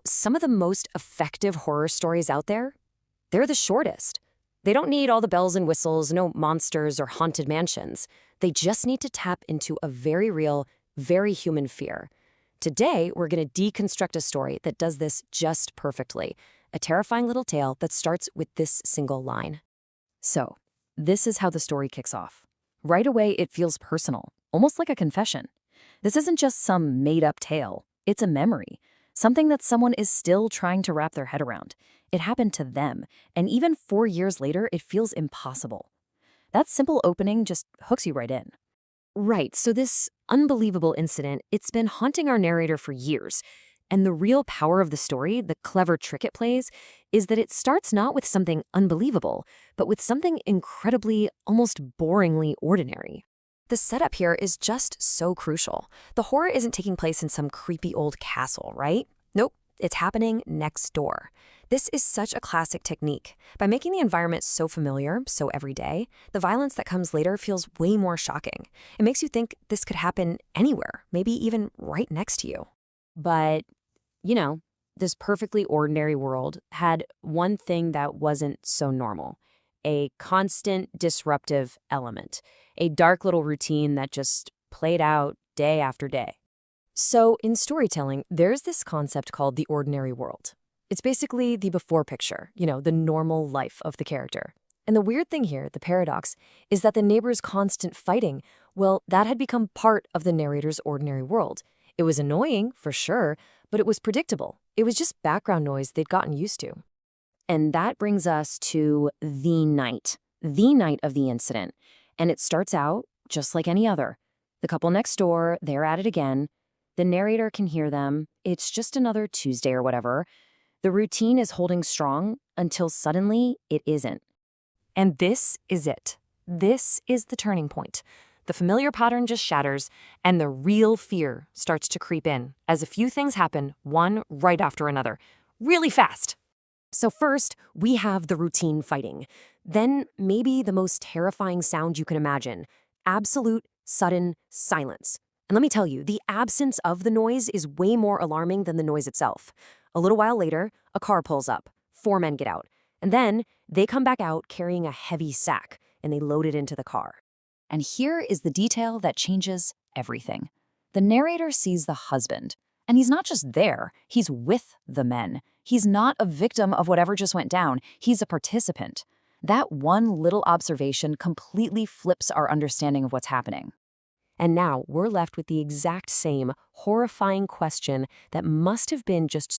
Some of the most effective horror stories out there, they're the shortest. They don't need all the bells and whistles, no monsters or haunted mansions. They just need to tap into a very real, very human fear. Today, we're going to deconstruct a story that does this just perfectly. A terrifying little tale that starts with this single line. So, this is how the story kicks off. Right away, it feels personal, almost like a confession. This isn't just some made-up tale. It's a memory, something that someone is still trying to wrap their head around. It happened to them, and even 4 years later, it feels impossible. That simple opening just hooks you right in. Right, so this unbelievable incident, it's been haunting our narrator for years. And the real power of the story, the clever trick it plays, is that it starts not with something unbelievable, but with something incredibly, almost boringly ordinary. The setup here is just so crucial. The horror isn't taking place in some creepy old castle, right? Nope, it's happening next door. This is such a classic technique. By making the environment so familiar, so everyday, the violence that comes later feels way more shocking. It makes you think this could happen anywhere, maybe even right next to you. But, this perfectly ordinary world had one thing that wasn't so normal. A constant disruptive element. A dark little routine that just played out day after day. So in storytelling, there's this concept called the ordinary world. It's basically the before picture, the normal life of the character. And the weird thing here, the paradox, is that the neighbors' constant fighting, well, that had become part of the narrator's ordinary world. It was annoying, for sure, but it was predictable. It was just background noise they'd gotten used to. And that brings us to the night of the incident. And it starts out just like any other. The couple next door, they're at it again. The narrator can hear them. It's just another Tuesday or whatever. The routine is holding strong until suddenly it isn't. And this is it. This is the turning point. The familiar pattern just shatters, and the real fear starts to creep in as a few things happen, one right after another, really fast. So first, we have the routine fighting. Then maybe the most terrifying sound you can imagine, absolute, sudden silence. And let me tell you, the absence of the noise is way more alarming than the noise itself. A little while later, a car pulls up. 4 men get out. And then they come back out carrying a heavy sack, and they load it into the car. And here is the detail that changes everything. The narrator sees the husband, and he's not just there, he's with the men. He's not a victim of whatever just went down, he's a participant. That one little observation completely flips our understanding of what's happening. And now we're left with the exact same horrifying question that must have been just